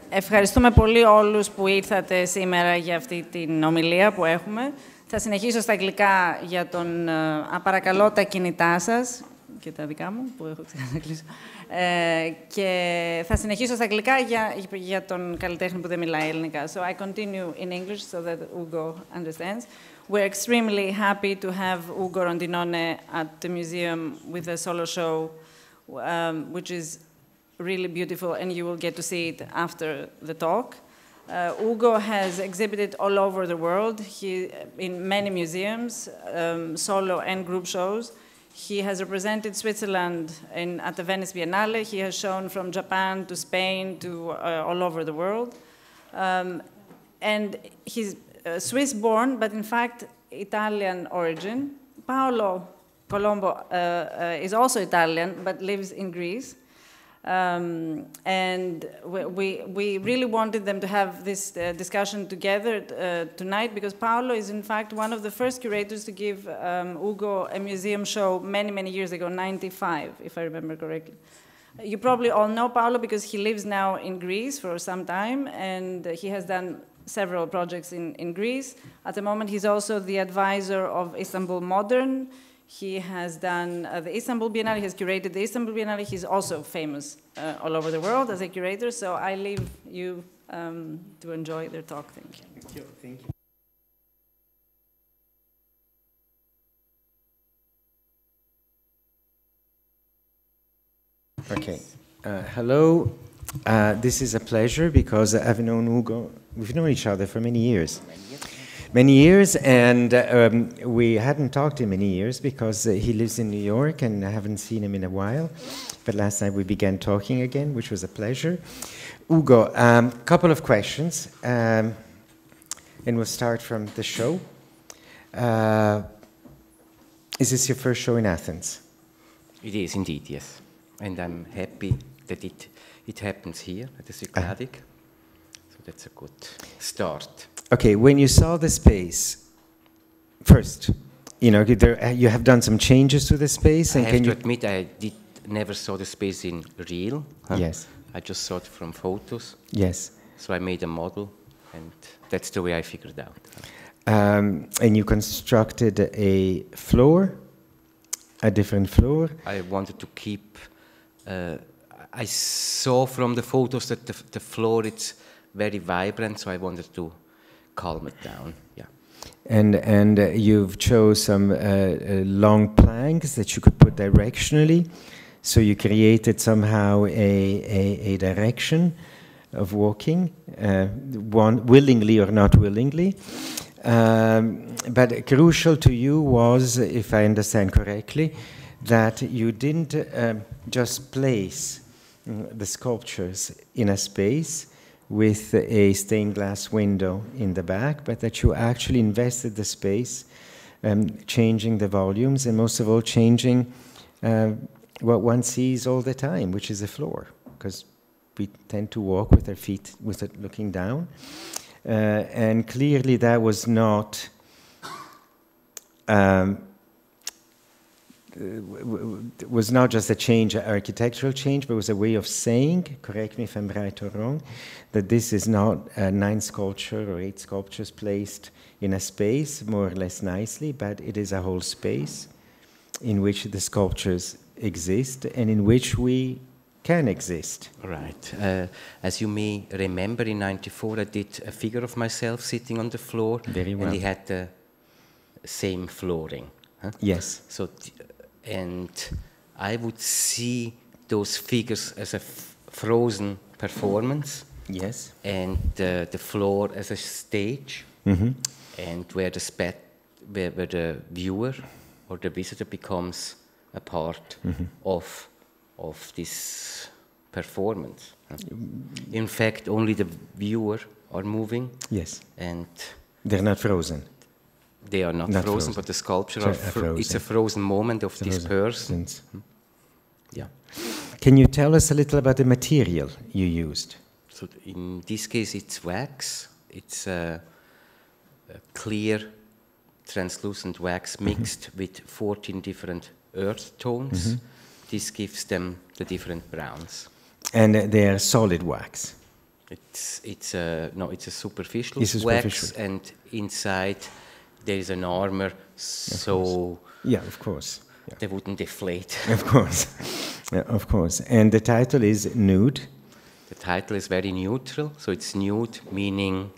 Ευχαριστούμε πολύ όλους που ήρθατε σήμερα για αυτή την ομιλία που έχουμε. Θα συνεχίσω στα αγγλικά για τον... παρακαλώ τα κινητά σας και τα δικά μου, που έχω ξανακλείσει. Και θα συνεχίσω στα αγγλικά για τον καλλιτέχνη που δεν μιλάει ελληνικά. So I continue in English so that Ugo understands. We're extremely happy to have Ugo Rondinone at the museum with a solo show, which is really beautiful, and you will get to see it after the talk. Ugo has exhibited all over the world, in many museums, solo and group shows. He has represented Switzerland at the Venice Biennale. He has shown from Japan to Spain to all over the world. And he's Swiss-born, but in fact Italian origin. Paolo Colombo is also Italian, but lives in Greece. And we really wanted them to have this discussion together tonight because Paolo is in fact one of the first curators to give Ugo a museum show many, many years ago, 95, if I remember correctly. You probably all know Paolo because he lives now in Greece for some time, and he has done several projects in Greece. At the moment, he's also the advisor of Istanbul Modern. He has done the Istanbul Biennale, he has curated the Istanbul Biennale. He's also famous all over the world as a curator, so I leave you to enjoy their talk. Thank you. Thank you. Thank you. Okay. Hello. This is a pleasure because I've known Ugo, we've known each other for many years. Many years, and we hadn't talked in many years because he lives in New York and I haven't seen him in a while. But last night we began talking again, which was a pleasure. Ugo, couple of questions, and we'll start from the show. Is this your first show in Athens? It is indeed, yes. And I'm happy that it happens here at the Cycladic. So that's a good start. Okay, when you saw the space, first, you know, you have done some changes to the space. And I have to admit I never saw the space in real. Yes. I just saw it from photos. Yes. So I made a model, and that's the way I figured out. And you constructed a floor, a different floor. I wanted to keep... I saw from the photos that the floor, it's very vibrant, so I wanted to calm it down, yeah. And you've chose some long planks that you could put directionally, so you created somehow a direction of walking, one willingly or not willingly. But crucial to you was, if I understand correctly, that you didn't just place the sculptures in a space with a stained glass window in the back, but that you actually invested the space, changing the volumes, and most of all changing what one sees all the time, which is the floor, because we tend to walk with our feet looking down. And clearly that was not just a change, an architectural change, but it was a way of saying, correct me if I'm right or wrong, that this is not 9 sculptures or 8 sculptures placed in a space, more or less nicely, but it is a whole space in which the sculptures exist and in which we can exist. Right. As you may remember, in '94 I did a figure of myself sitting on the floor. Very well. And he had the same flooring. Huh? Yes. So, and I would see those figures as a frozen performance. Yes. And the floor as a stage. Mm-hmm. And where the viewer or the visitor becomes a part of this performance. In fact, only the viewer are moving. Yes. And they're not frozen. They are not frozen, but the sculpture it's a frozen moment of this person. Yeah. Can you tell us a little about the material you used? So in this case, it's wax. It's a clear, translucent wax mixed with 14 different earth tones. this gives them the different browns. And they are solid wax. It's a superficial It's a wax, superficial. and inside there is an armor, so Yeah, of course. Yeah. they wouldn't deflate. Of course. Yeah, of course. And the title is Nude. The title is very neutral, so it's nude, meaning,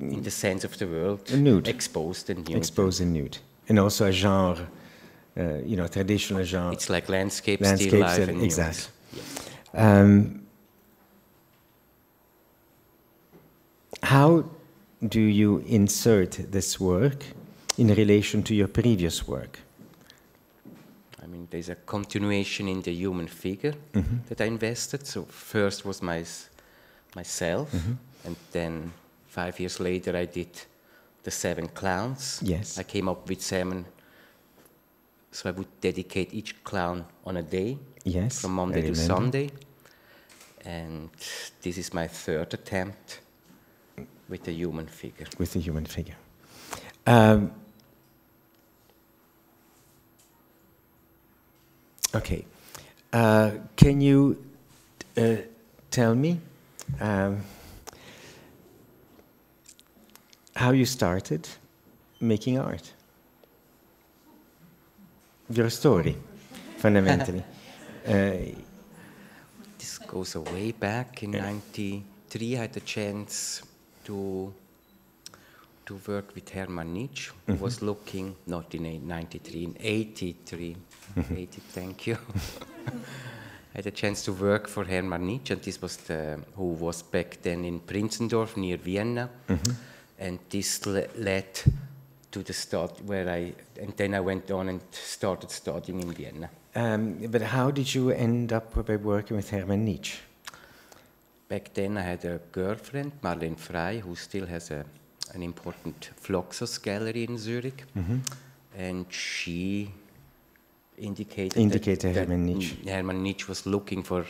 in the sense of the word, Nude. exposed and nude. Exposed and nude. And also a genre, traditional genre. It's like landscape, Landscapes still life, and and nude. exactly. Yes. How do you insert this work in relation to your previous work? I mean, there's a continuation in the human figure that I invested. So first was myself, and then 5 years later I did the 7 clowns. Yes. I came up with 7, so I would dedicate each clown on a day, Yes. from Monday I to remember. Sunday. And this is my 3rd attempt with the human figure. With the human figure. Okay. Can you tell me how you started making art? Your story, fundamentally. This goes way back. In '93, I had the chance to work with Hermann Nietzsche, who was looking, not in '93, in '83. 80, thank you. I had a chance to work for Hermann Nietzsche, and this was who was back then in Prinzendorf near Vienna, and this led to the start and then I went on and started studying in Vienna. But how did you end up by working with Hermann Nietzsche? Back then I had a girlfriend, Marlene Frey, who still has an important Fluxus gallery in Zurich, and she indicated that Hermann Nietzsche. Hermann Nietzsche was looking for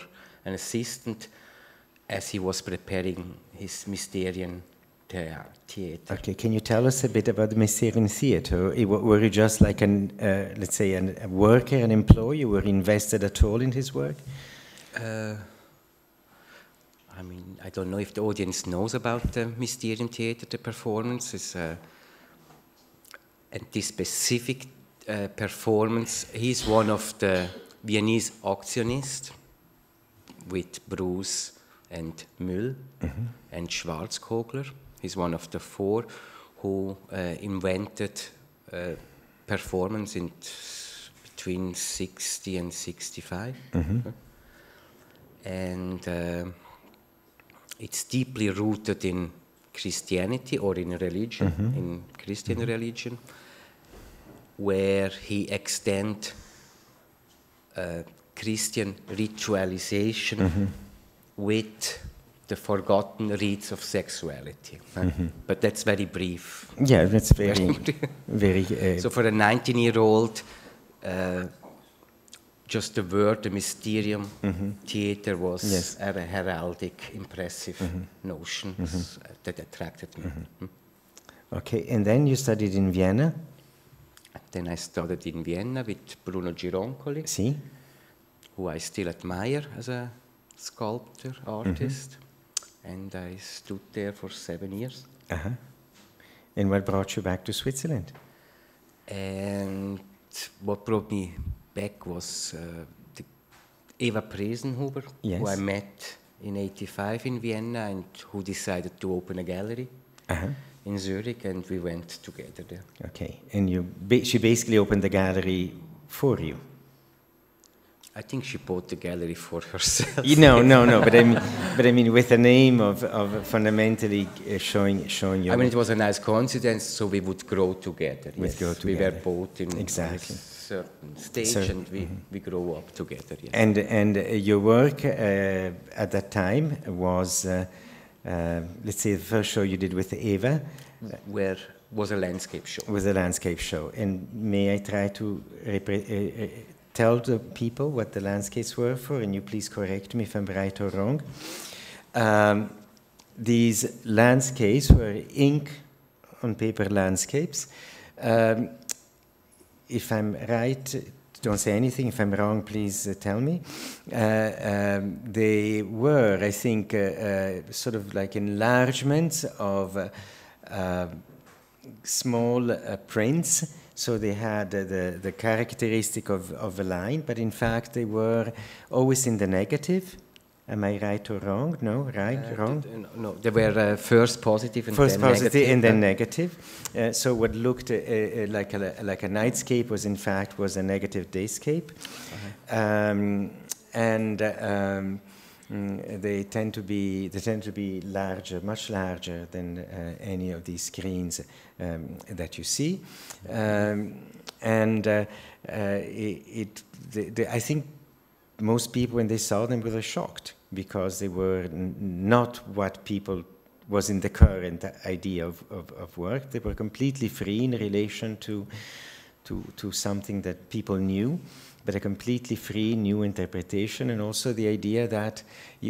an assistant as he was preparing his Mysterian theater. Okay, can you tell us a bit about the Mysterian Theatre? Were you just like let's say, a worker, an employee? Were you invested at all in his work? I mean, I don't know if the audience knows about the Mysterian Theater, the performances, and this specific performance. He's one of the Viennese actionists with Bruce and Müll and Schwarzkogler. He's one of the 4 who invented performance in between 60 and 65. And it's deeply rooted in Christianity or in religion, in Christian religion, where he extends Christian ritualization with the forgotten rites of sexuality. But that's very brief. Yeah, that's very. So for a 19-year-old, just the word, the Mysterium Theater was a heraldic, impressive notion that attracted me. Okay, and then you studied in Vienna? Then I studied in Vienna with Bruno Gironcoli, Si. who I still admire as a sculptor, artist. And I stood there for 7 years. And what brought you back to Switzerland? And what brought me back was Eva Presenhuber, who I met in '85 in Vienna, and who decided to open a gallery in Zurich, and we went together there. Okay, and she basically opened the gallery for you. I think she bought the gallery for herself. No, but I mean, with the name of fundamentally showing you. I mean, it was a nice coincidence, so we would grow together. We were both in a certain stage, and we grow up together. Yes. And your work at that time was, let's say, the first show you did with Eva. Was a landscape show. Was a landscape show. And may I try to tell the people what the landscapes were for, and you please correct me if I'm right or wrong. These landscapes were ink on paper landscapes. If I'm right don't say anything. If I'm wrong, please tell me. They were, I think, sort of like enlargements of small prints. So they had the characteristic of a line, but in fact they were always in the negative. Am I right or wrong? No, right, wrong? No, they were first positive and first then positive negative. And then negative. So what looked like a nightscape was in fact a negative dayscape. They tend to be larger, much larger than any of these screens that you see. I think most people, when they saw them, were shocked because they were not what people was in the current idea of work. They were completely free in relation to something that people knew, but a completely free new interpretation, and also the idea that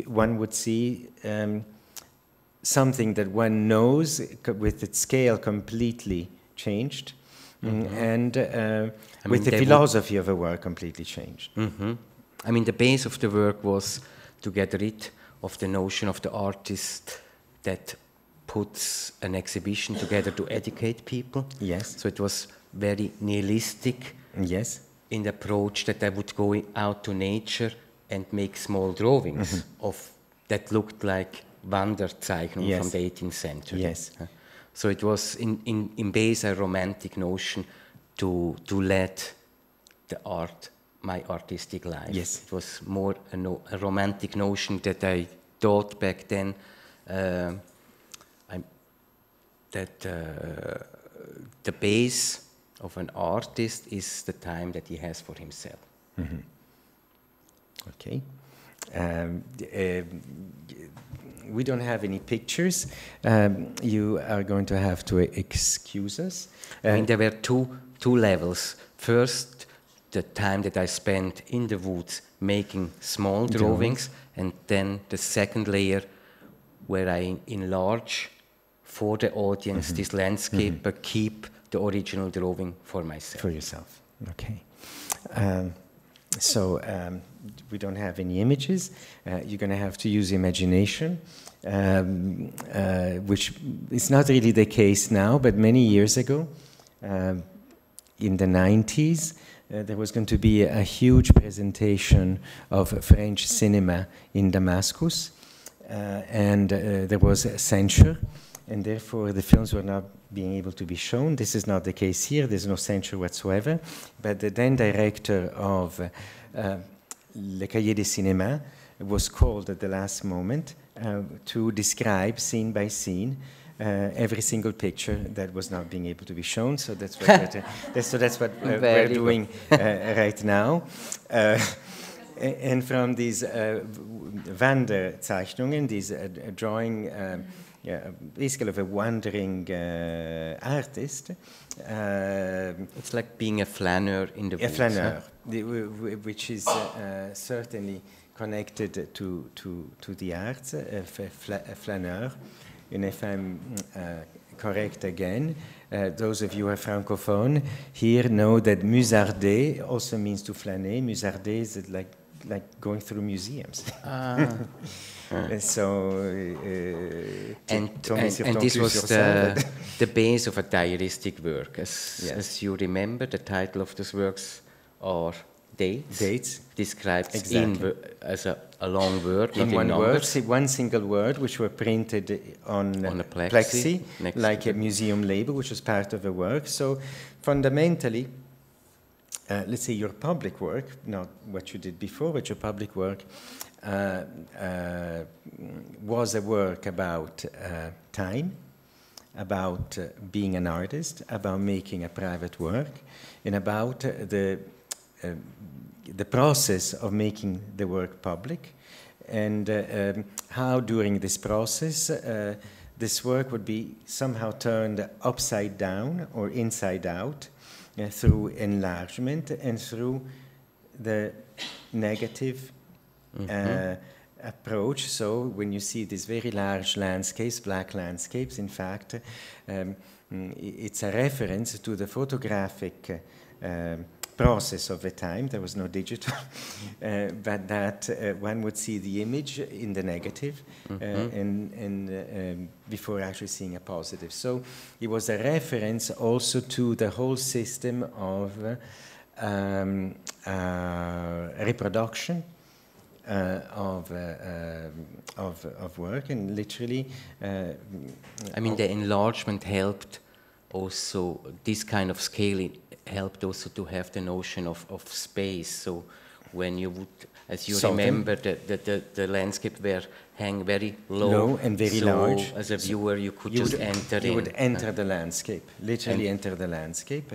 one would see something that one knows with its scale completely changed, and with the philosophy of a work completely changed. I mean, the base of the work was to get rid of the notion of the artist that puts an exhibition together to educate people. Yes. So it was very nihilistic. Yes. In the approach that I would go out to nature and make small drawings of that looked like Wanderzeichnungen from the 18th century. Yes. So it was in base a romantic notion to let the art my artistic life. Yes. It was more a romantic notion that I thought back then that the base of an artist is the time that he has for himself. Okay. We don't have any pictures. You are going to have to excuse us. I mean, there were two levels. First, the time that I spent in the woods making small drawings, and then the second layer where I enlarge for the audience this landscape, but keep the original drawing for myself. For yourself, okay. We don't have any images. You're going to have to use imagination, which is not really the case now, but many years ago, in the 90s, there was going to be a huge presentation of French cinema in Damascus, and there was a censure, and therefore the films were not being able to be shown. This is not the case here. There's no censure whatsoever. But the then director of Le Cahiers des Cinémas was called at the last moment to describe scene by scene every single picture that was not being able to be shown. So that's what we're doing right now. And from these Wanderzeichnungen, these drawing, basically of a wandering artist. It's like being a flaneur in the woods. A flaneur, which is certainly connected to the arts, a flaneur. And if I'm correct again, those of you who are francophone here know that musarder also means to flâner. Musarder is like going through museums. And this was the base of a diaristic work. As you remember, the title of these works are dates described as a long word, in one word, one single word, which were printed on a plexi like a museum label, which was part of the work. So fundamentally, let's say your public work, not what you did before, but your public work was a work about time, about being an artist, about making a private work, and about the process of making the work public, and how during this process this work would be somehow turned upside down or inside out through enlargement and through the negative approach. So when you see these very large landscapes, black landscapes, in fact, it's a reference to the photographic process of the time. There was no digital, but that one would see the image in the negative and before actually seeing a positive. So it was a reference also to the whole system of reproduction of work, and literally. I mean, the enlargement helped also, this kind of scaling helped also to have the notion of space. So when you would, as you remember, the landscape were hang very low and very so large. As a viewer, you could just enter in. You would enter the landscape, literally enter the landscape.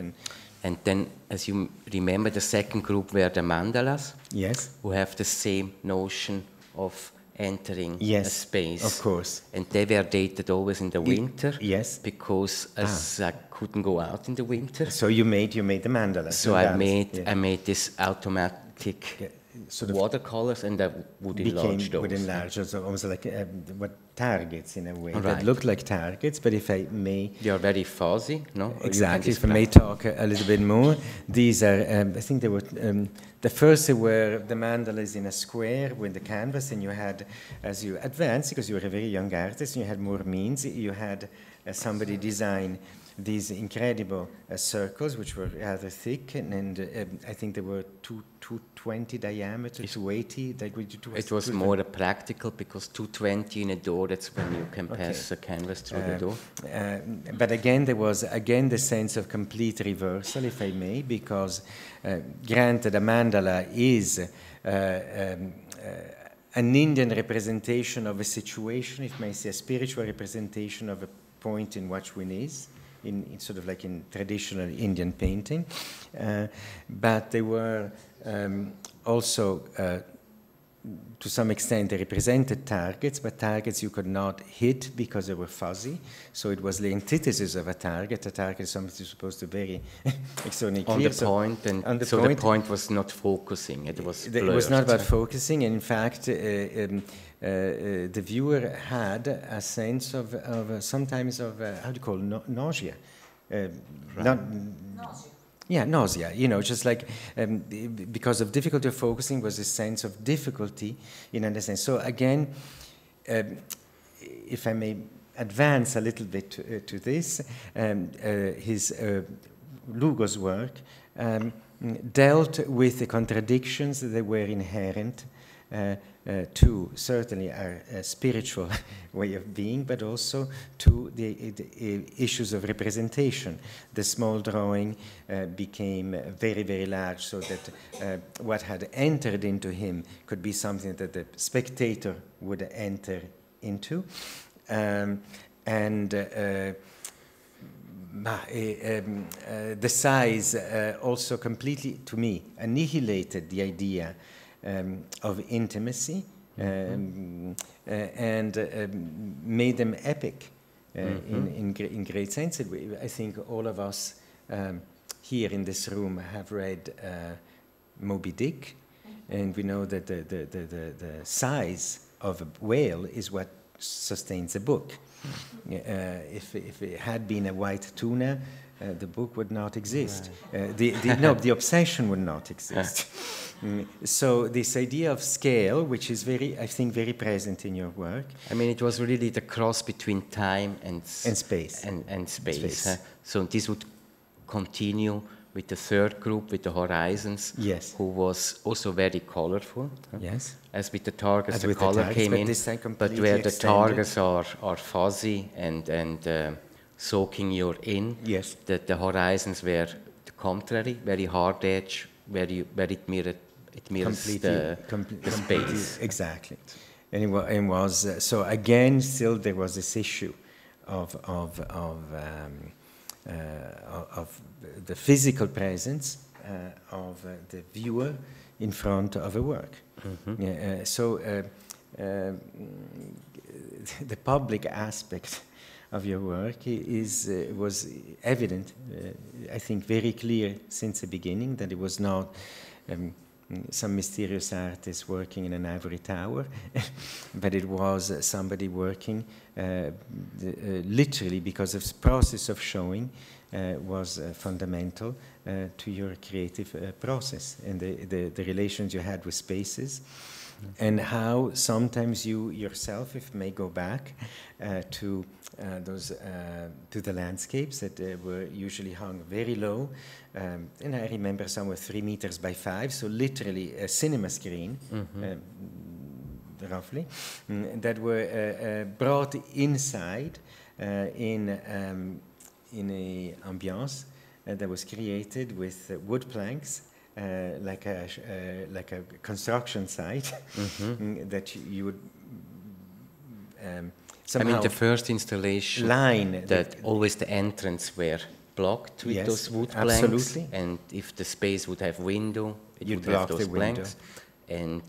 And then, as you remember, the second group were the mandalas. Yes. Who have the same notion of entering a space. Of course. And they were dated always in the winter. Yes. Because as I couldn't go out in the winter. So you made the mandala. So I made this automatic sort of watercolors, and that would enlarge those. Would enlarge, so almost like what targets in a way that looked like targets. But if I may, they are very fuzzy, no? Exactly. If I may talk a little bit more, these are. I think they were. The first were the mandalas in a square with the canvas, and you had, as you advanced, because you were a very young artist, and you had more means. You had somebody design these incredible circles, which were rather thick, and I think they were 220 diameter, 280. It was more practical, because 220 in a door, that's when you can pass a canvas through the door. But again, there was the sense of complete reversal, if I may, because granted, a mandala is an Indian representation of a situation, if I may say, a spiritual representation of a point in which one is. In sort of like in traditional Indian painting, but they were also, to some extent, they represented targets, but targets you could not hit because they were fuzzy. So it was the antithesis of a target. A target is something supposed to be very extraordinarily clear. On the point, and so the point was not focusing. It was blurred. It was not about focusing. And in fact, the viewer had a sense of sometimes of how do you call it, nausea. Nausea. You know, just like because of difficulty of focusing was a sense of difficulty in understanding. So again, if I may advance a little bit to this, his Lugo's work dealt with the contradictions that were inherent to certainly our spiritual way of being, but also to the issues of representation. The small drawing became very, very large, so that what had entered into him could be something that the spectator would enter into. The size also completely, to me, annihilated the idea of intimacy and made them epic in great sense. I think all of us here in this room have read Moby Dick, and we know that the size of a whale is what sustains a book. If it had been a white tuna, the book would not exist. The obsession would not exist. So this idea of scale, which is I think, very present in your work. I mean, it was really the cross between time and space. And space. So this would continue with the third group, with the horizons, who was also very colorful. Yes. As with the targets, the color came in, but where the targets are fuzzy and soaking you in, that the horizons were the contrary, very hard edge, where it mirrors the space. Exactly. And it was so again. Still, there was this issue of the physical presence of the viewer in front of a work. The public aspect of your work was evident. I think very clear since the beginning that it was not some mysterious artist working in an ivory tower, but it was somebody working literally because the process of showing was fundamental to your creative process and the relations you had with spaces. And how sometimes you yourself, if may go back to the landscapes that were usually hung very low, and I remember some were 3 meters by 5, so literally a cinema screen, roughly, that were brought inside in a ambiance that was created with wood planks. Like a construction site that you would somehow. I mean, the first installation line that always the entrance were blocked with those wood planks, absolutely. And if the space would have window, it You'd would have block those the planks. And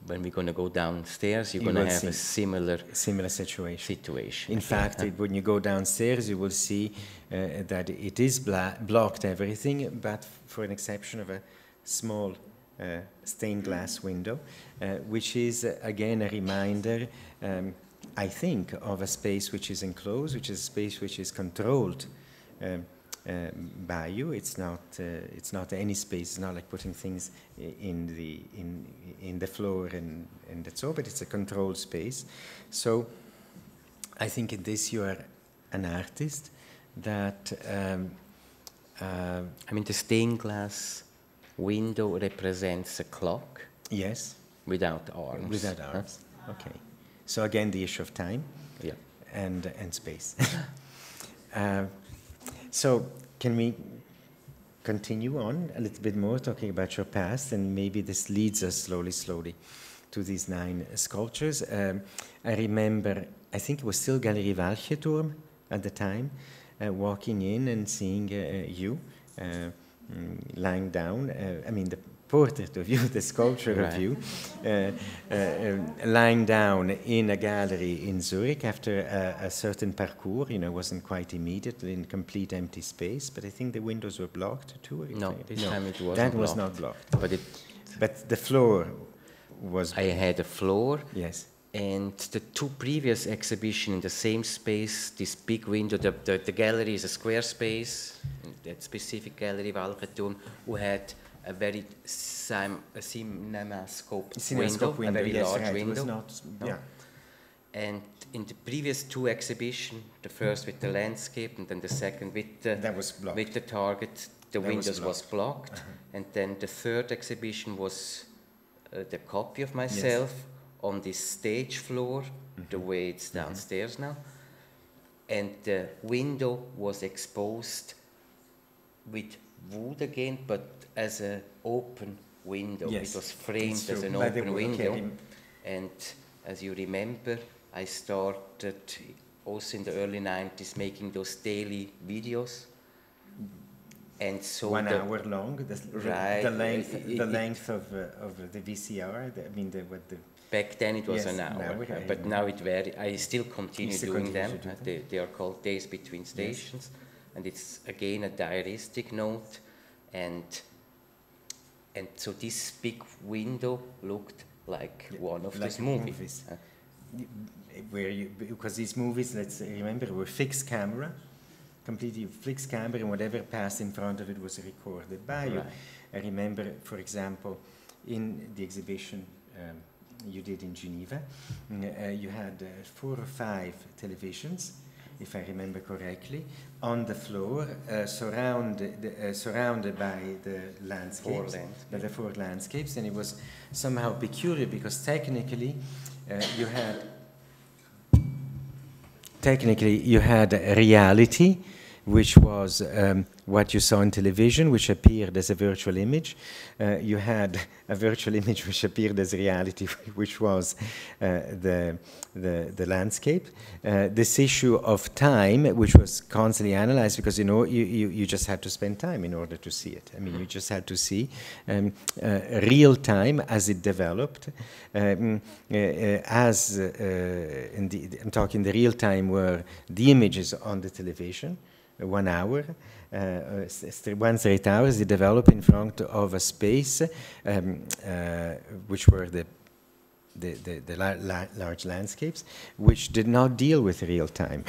when we're going to go downstairs, you're going to have a similar situation. In fact, when you go downstairs, you will see that it is blocked everything, but for an exception of a small stained glass window, which is again a reminder, I think, of a space which is enclosed, which is a space which is controlled by you. It's not any space. It's not like putting things in the floor and that's all, but it's a controlled space. So I think in this you are an artist that I mean, the stained glass window represents a clock. Yes. Without arms. Without arms. Huh? Okay. So again, the issue of time. Yeah. And space. So can we continue on a little bit more, talking about your past, and maybe this leads us slowly to these 9 sculptures. I remember, I think it was still Galerie Walcheturm at the time, walking in and seeing you lying down. I mean, the portrait of you, the sculpture of you, lying down in a gallery in Zurich after a certain parcours. You know, it wasn't quite immediate, in complete empty space, but I think the windows were blocked too. No, this time it wasn't that blocked. was not blocked. But the floor was... I had a floor. Yes. And the 2 previous exhibitions in the same space, this big window, the gallery is a square space, that specific gallery, Walcheturm, who had a very cinemascope window, a very large window. It was not, yeah. And in the previous 2 exhibitions, the first with the landscape and then the second with the target, the windows was blocked. And then the 3rd exhibition was the copy of myself on this stage floor, the way it's downstairs now. And the window was exposed with wood again, but as an open window. Yes. It was framed as an open window. And as you remember, I started also in the early 90s making those daily videos. And so 1 hour long, the length of the VCR. Back then it was an hour, but now it varies. I still continue doing them. They are called Days Between Stations, and it's again a diaristic note, and so this big window looked like one of these movies. Because these movies, let's remember, were fixed camera. Completely fixed camera, and whatever passed in front of it was recorded by you. I remember, for example, in the exhibition you did in Geneva, you had 4 or 5 televisions, if I remember correctly, on the floor, surrounded by the landscapes, the 4 landscapes, and it was somehow peculiar because technically you had reality, which was what you saw on television, which appeared as a virtual image. You had a virtual image which appeared as reality, which was the landscape. This issue of time, which was constantly analyzed, because you just had to spend time in order to see it. I mean, you just had to see real time as it developed. I'm talking the real time were the images on the television, 1 hour, one straight hours, they develop in front of a space, which were the large landscapes, which did not deal with real time,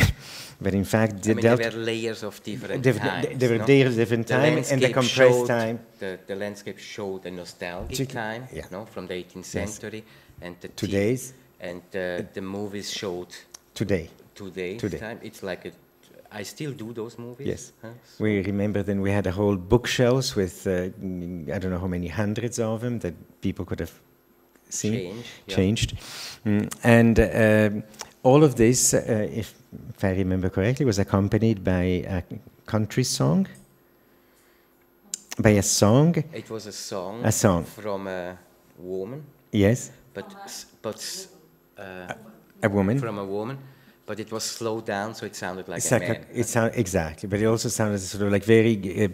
but in fact there were layers of different times. There were layers of different time, and the compressed time. The landscape showed a nostalgic time, from the 18th century, and today's, and the movies showed today's time. It's like I still do those movies. Yes, we remember then we had a whole bookshelves with I don't know how many hundreds of them that people could have changed. And all of this, if I remember correctly, was accompanied by a country song, by a song. It was a song. A song from a woman. Yes. But a woman. From a woman, but it was slowed down, so it sounded like a man. Exactly, but it also sounded sort of like very.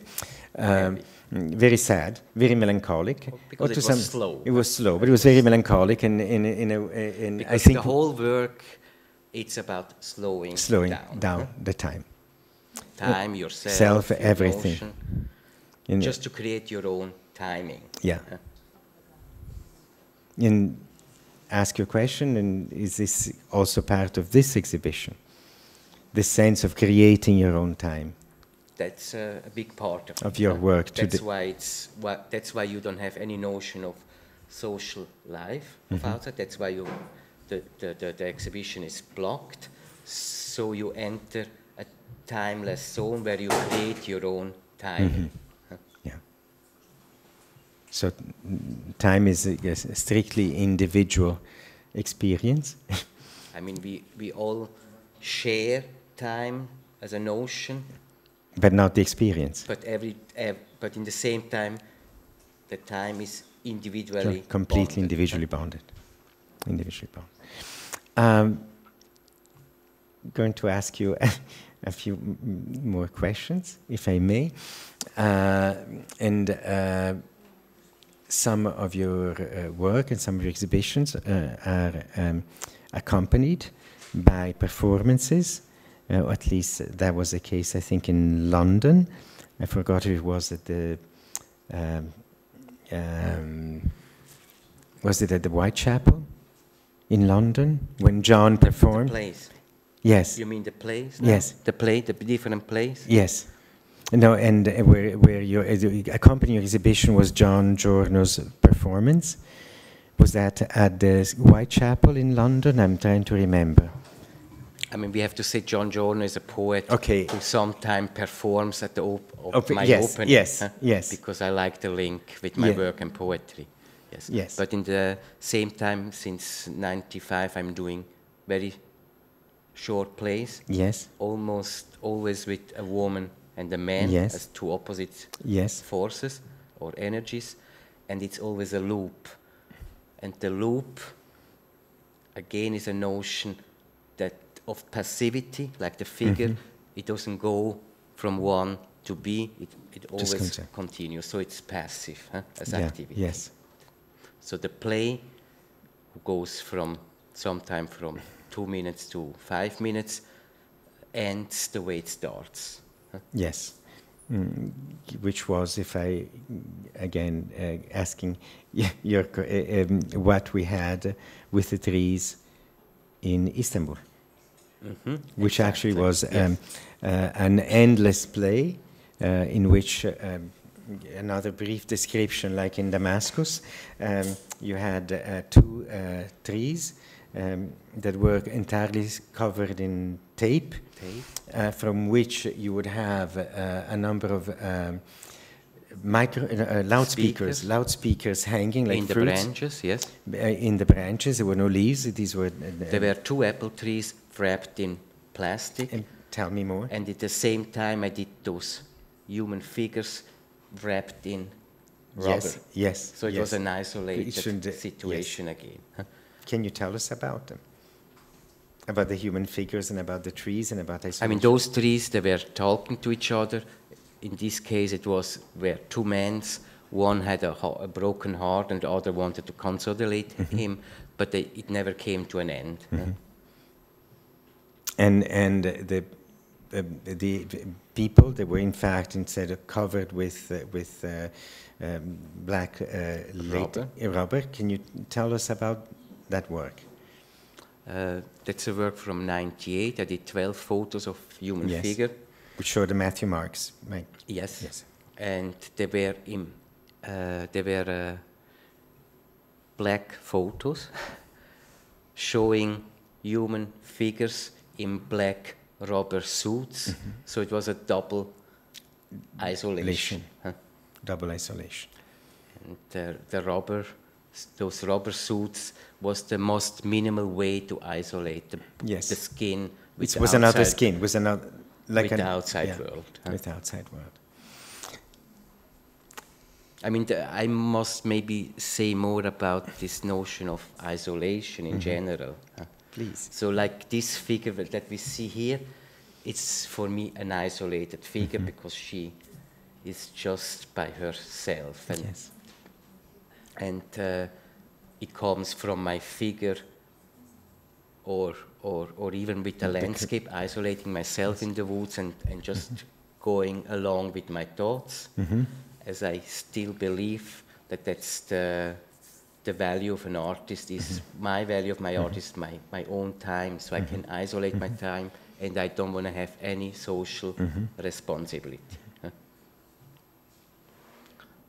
Very sad, very melancholic. Because it was slow. It was slow, but it was very melancholic, and I think the whole work, it's about slowing down the time. Time, yourself, everything. Just to create your own timing. Yeah. And ask your question, and is this also part of this exhibition? The sense of creating your own time. That's a big part of your work. That's why you don't have any notion of social life of outside. That's why the exhibition is blocked. So you enter a timeless zone where you create your own time. Yeah. So time is a strictly individual experience. I mean, we all share time as a notion. But not the experience. But in the same time, the time is individually completely bonded. Individually bonded. Going to ask you a few more questions, if I may. Some of your work and some of your exhibitions are accompanied by performances. At least that was the case, I think, in London. I forgot if it was at the was it at the Whitechapel in London when John performed? The plays. Yes. You mean the plays? No? Yes. The different plays? Yes. No, and where your accompanying exhibition was John Giorno's performance. Was that at the Whitechapel in London? I'm trying to remember. I mean, we have to say John Giorno is a poet who sometimes performs at the my opening. Yes. Because I like the link with my work and poetry. Yes. But in the same time, since '95, I'm doing very short plays. Yes. Almost always with a woman and a man as two opposite forces or energies. And it's always a loop. And the loop, again, is a notion of passivity, like the figure. It doesn't go from one to B, it always continues. So it's passive as activity. Yes. So the play goes from sometime from 2 minutes to 5 minutes, ends the way it starts. Yes. Which was, if I, again, asking your, what we had with the trees in Istanbul. Which actually was an endless play in which another brief description, like in Damascus, you had two trees that were entirely covered in tape. From which you would have a number of loudspeakers hanging like in fruits. The branches, yes. In the branches, there were no leaves. These were. There were 2 apple trees wrapped in plastic. And tell me more. And at the same time, I did those human figures wrapped in rubber. Yes. So it was an isolated situation again. Can you tell us about them? About the human figures and about the trees and about isolation? I mean, those trees, they were talking to each other. In this case, it was where 2 men, one had a broken heart and the other wanted to consolidate him, but it never came to an end. And the people. They were in fact instead of covered with black rubber. Can you tell us about that work? That's a work from '98. I did 12 photos of human figure. Which show the Matthew marks, right? Yes. Yes. And they were black photos showing human figures in black rubber suits. So it was a double isolation. Double isolation. And those rubber suits was the most minimal way to isolate the skin. It was another skin, was another like with the outside world. With the outside world. I mean, I must maybe say more about this notion of isolation in general. Please. So like this figure that we see here, it's for me an isolated figure because she is just by herself. And, it comes from my figure or even with the landscape, isolating myself in the woods and just going along with my thoughts, as I still believe that that's the value of an artist is my value of my art is my own time, so I can isolate my time and I don't want to have any social responsibility.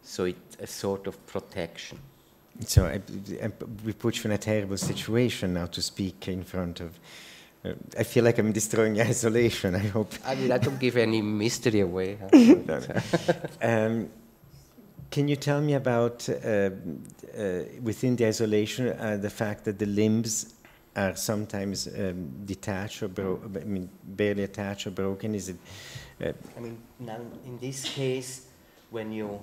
So it's a sort of protection. So we put you in a terrible situation now to speak in front of. I feel like I'm destroying isolation. I hope. I mean, I don't give any mystery away. Can you tell me about within the isolation the fact that the limbs are sometimes detached or barely attached or broken? Is it? I mean, now in this case, when you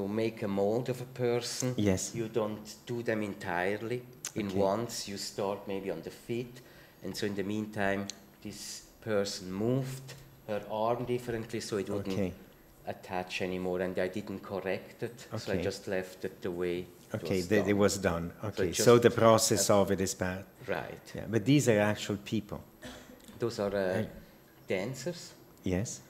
make a mold of a person, you don't do them entirely in once. You start maybe on the feet, and so in the meantime, this person moved her arm differently, so it wouldn't attach anymore, and I didn't correct it, so I just left it the way it was done. Okay, so the process of it is bad. Right. Yeah, but these are actual people. Those are dancers. Yes.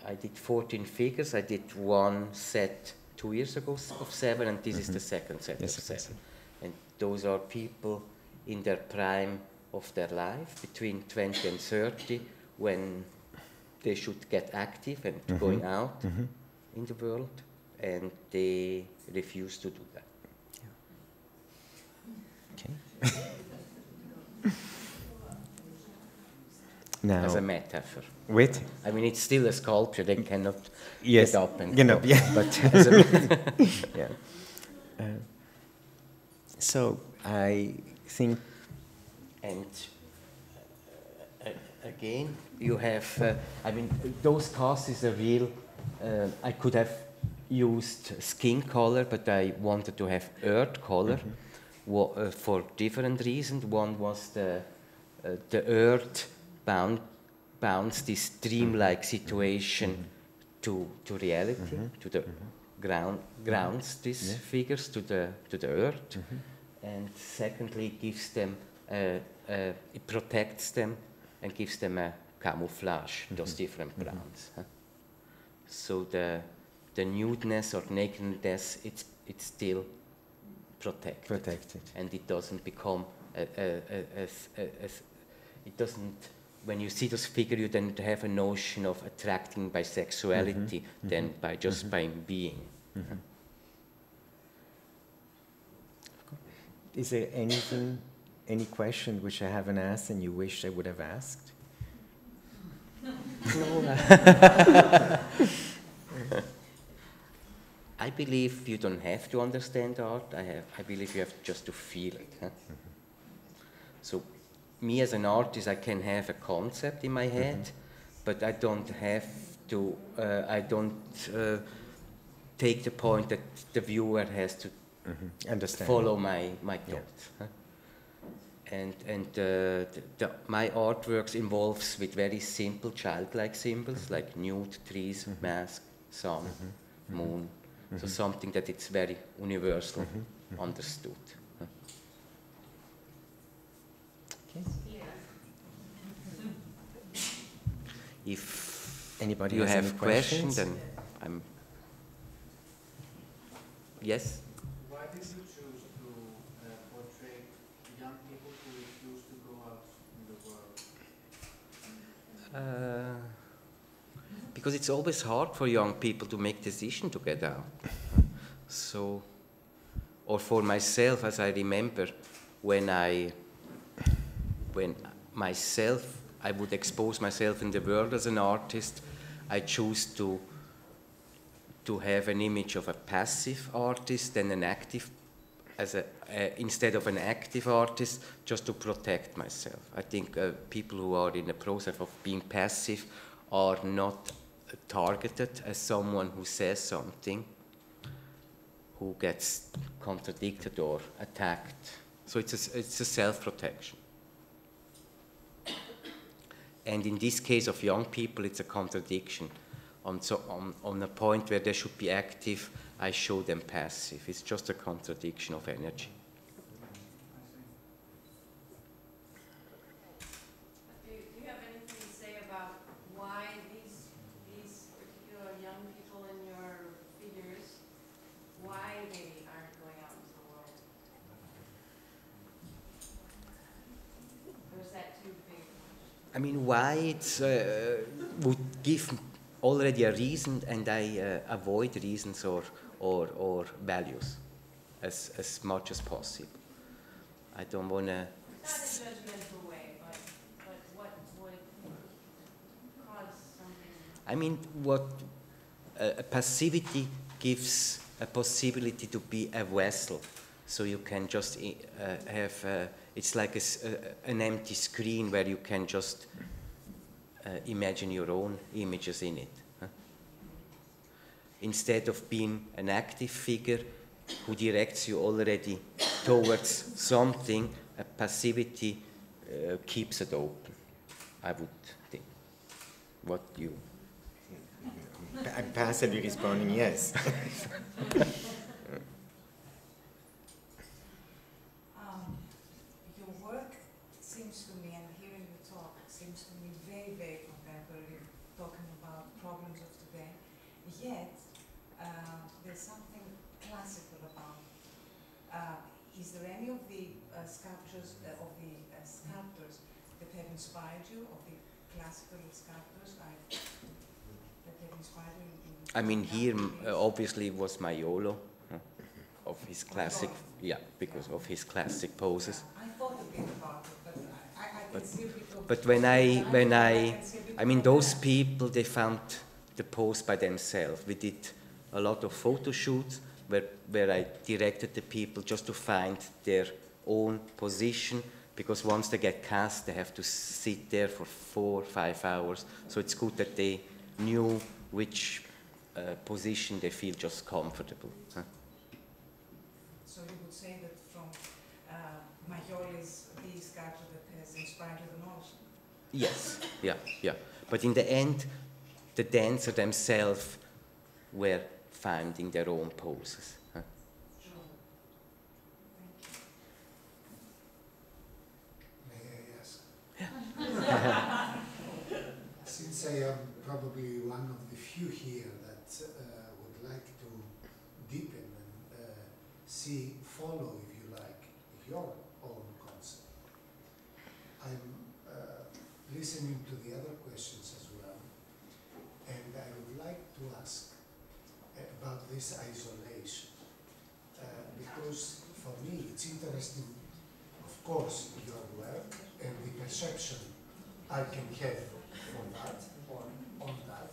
I did 14 figures. I did one set 2 years ago of 7, and this is the second set of 7. And those are people in their prime of their life, between 20 and 30, when they should get active and going out in the world, and they refuse to do that. Okay. Now, as a metaphor. With? I mean, it's still a sculpture. They cannot get up and go. But as a so I think, and again, you have. I mean, those casts are real. I could have used skin color, but I wanted to have earth color for different reasons. One was the earth bounce this dreamlike situation to reality, to the grounds these figures to the earth, and secondly it gives them it protects them and gives them a camouflage, those different browns. So the nudeness or nakedness, it's still protected, and it doesn't become it doesn't. When you see those figures, you then have a notion of attracting by sexuality than by just by being. Is there any question which I haven't asked and you wish I would have asked? I believe you don't have to understand art. I believe you have just to feel it. So, me as an artist, I can have a concept in my head, but I don't have to. I don't take the point that the viewer has to understand. Follow my thoughts. And my artworks involves with very simple childlike symbols like nude, trees, mask, sun, moon. So something that it's very universal, understood. If Anybody you has have any questions? And I'm. Yes. Why did you choose to portray young people who refuse to go out in the world? Because it's always hard for young people to make decision to get out. So, or for myself, as I remember, when myself, I would expose myself in the world as an artist, I choose to have an image of a passive artist and an active, instead of an active artist, just to protect myself. I think people who are in the process of being passive are not targeted as someone who says something, who gets contradicted or attacked. So it's a self-protection. And in this case of young people, it's a contradiction. On a point where they should be active, I show them passive. It's just a contradiction of energy. Do you have anything to say about why these particular young people in your figures, why they aren't going out into the world? Or is that too big? I mean, why it would give already a reason, and I avoid reasons or values as much as possible. I don't want to. Not in a judgmental way, but what would cause something? I mean, what passivity gives a possibility to be a vessel, so you can just have. It's like an empty screen where you can just imagine your own images in it. Huh? Instead of being an active figure who directs you already towards something, a passivity keeps it open, I would think. What you? I'm passively responding yes. Your work seems to me, and hearing you talk, seems to me very, very contemporary, talking about problems of today. Yet, there's something classical about. Is there any of the sculptures, of the sculptors that have inspired you, of the classical sculptors that have inspired you? I mean, here obviously was Maiolo, of his classic, because of his classic poses. I thought a bit about it, but I can see a bit of. But I mean, those people, they found the pose by themselves. We did a lot of photo shoots where I directed the people just to find their own position, because once they get cast, they have to sit there for 4 or 5 hours. So it's good that they knew which position they feel just comfortable. Huh? So you would say that from Maioli's the sculpture that has inspired you the most? Yes, yeah. But in the end, the dancer themselves were finding their own poses. Huh? May I ask? Since I am probably one of the few here that would like to deepen and follow, if you like, your own concept, I'm listening to the other questions as well, and I would like to ask about this isolation, because for me it's interesting, of course, your work and the perception I can have for that, on that,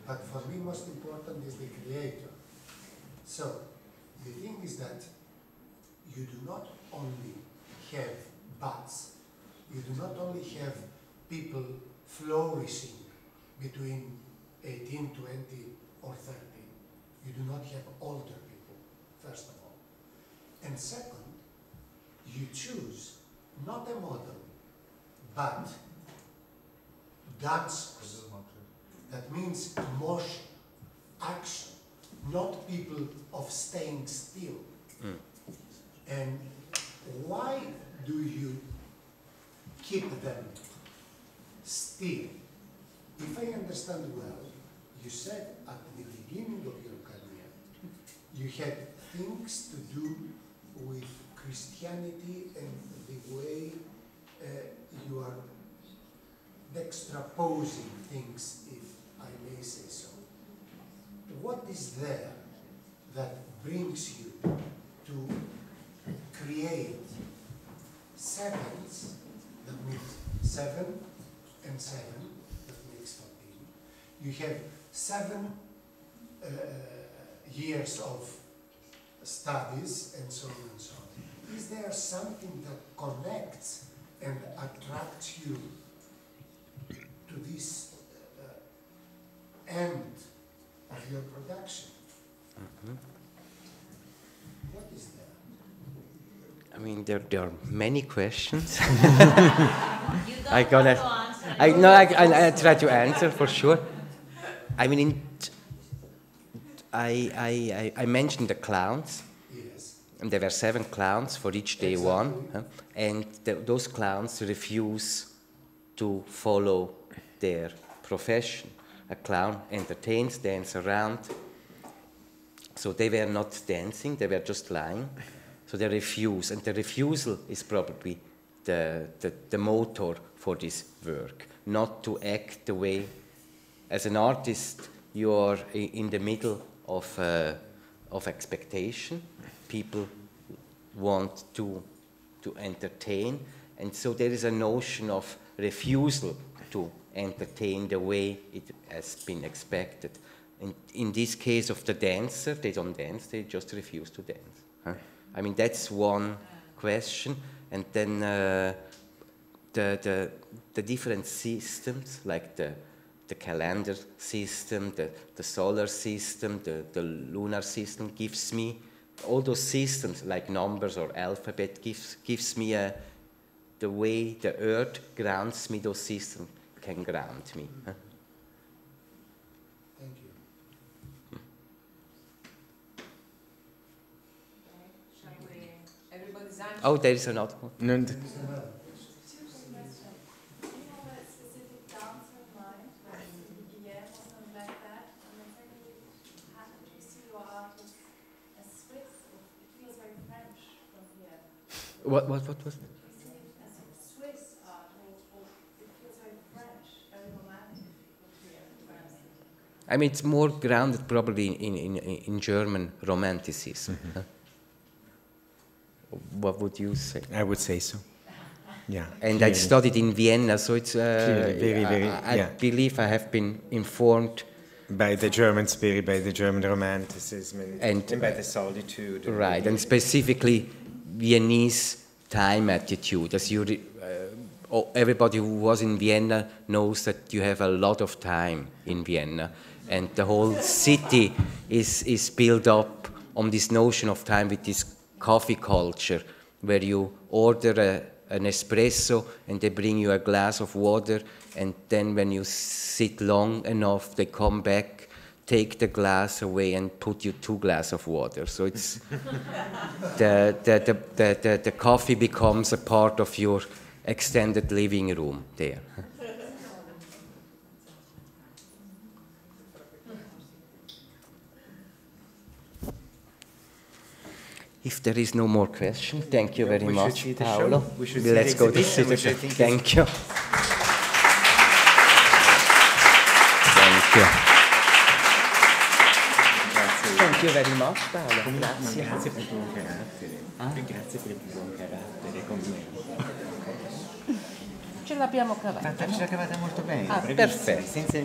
but for me most important is the creator. So the thing is that you do not only have bats, you do not only have people flourishing between 18, 20 or 30. You do not have older people, first of all. And second, you choose not a model, but dancers. That means motion, action, not people of staying still. Mm. And why do you keep them still? if I understand well, you said at the beginning of your career, you had things to do with Christianity and the way you are juxtaposing things, if I may say so. What is there that brings you to create sevens, that means 7 and 7, that makes 14. You have 7 years of studies and so on and so on. Is there something that connects and attracts you to this end of your production? What is there? I mean, there are many questions. I try to answer for sure. I mean, I mentioned the clowns. Yes. And there were 7 clowns for each day one, and those clowns refuse to follow their profession. A clown entertains, dance around. So they were not dancing, they were just lying. So they refuse, and the refusal is probably the motor for this work. Not to act the way, as an artist, you are in the middle of expectation. People want to entertain, and so there is a notion of refusal to entertain the way it has been expected. In this case of the dancer, they don't dance, they just refuse to dance. I mean, that's one question, and then the different systems, like the calendar system, the solar system, the lunar system, gives me, all those systems like numbers or alphabet gives me the way the earth grounds me, those systems can ground me. Thank you. Shall we, everybody's answer? Oh, there is another one. No, There is another question. Do you have a specific dancer in mind, or something like that? And then secondly, how do you see your art as Swiss? It feels very French from here. What was it? Do you see it as a Swiss art, or it feels very French, very romantic from here in France? I mean, it's more grounded probably in German romanticism. What would you say? I would say so. Yeah. And clearly. I studied in Vienna, so it's very, I believe I have been informed by the German spirit, by the German romanticism, and by the solitude. right, and specifically Viennese time attitude. As you, everybody who was in Vienna knows that you have a lot of time in Vienna, and the whole city is built up on this notion of time with this coffee culture, where you order an espresso and they bring you a glass of water, and then when you sit long enough, they come back, take the glass away and put you 2 glasses of water. So it's the coffee becomes a part of your extended living room there. If there is no more question, thank you very much, Paolo. Let's go to see the show. Thank you. Thank you. Thank you very much, Paolo. Grazie. Grazie per il tuo carattere. Grazie per il tuo buon carattere con me. Ce l'abbiamo cavata. Ce l'ha cavata molto bene. Perfetto. Senza